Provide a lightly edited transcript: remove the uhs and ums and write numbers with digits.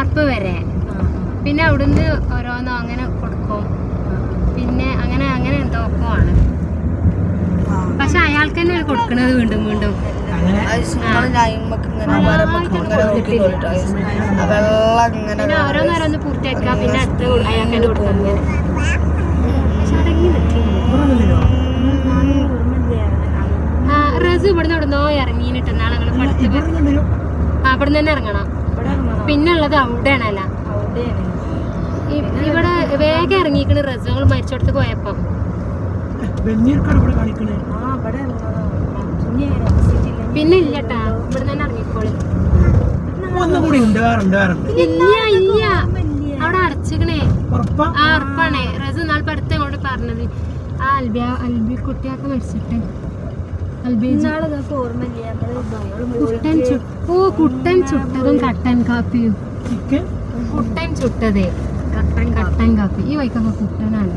വാർപ്പ് വരെ. പിന്നെ അവിടുന്ന് ഓരോന്നോ അങ്ങനെ കൊടുക്കും. പിന്നെ അങ്ങനെ അങ്ങനെ എന്തൊക്കെ ആണ്. പക്ഷെ അയാൾക്ക് തന്നെ കൊടുക്കണത് വീണ്ടും വീണ്ടും. പിന്നെ ഓരോന്നോരോന്ന് പൂർത്തിയാക്കുക. പിന്നെ അടുത്ത് അയാൾക്ക് തന്നെ കൊടുക്കും. റസ് ഇവിടുന്ന് ഇവിടുന്നോ ഇറങ്ങിയിട്ട് നാളെ അവിടുന്ന് തന്നെ ഇറങ്ങണം. പിന്നെ ഉള്ളത് അവിടെയാണല്ലോ. ഇവിടെ വേഗം ഇറങ്ങിക്കണ് റസ് ഞങ്ങൾ മരിച്ചോടത്ത് പോയപ്പോ. പിന്നെ ഇല്ലട്ടാ ഇവിടെ തന്നെ ഇറങ്ങിക്കോളി. ഇല്ല ഇല്ല അവിടെ അടച്ചിക്കണേ. ആ ഉറപ്പാണേ. റസ് നാളെ അടുത്ത് അങ്ങോട്ട് പറഞ്ഞത് ആ അൽബി കുട്ടിയൊക്കെ മരിച്ചിട്ട് കുട്ടൻ ചുട്ടതും കട്ടൻ കാപ്പിയും. കുട്ടൻ ചുട്ടതേ കട്ടൻ കാപ്പി. ഈ വൈക്കൊക്കെ കുട്ടനാണ്.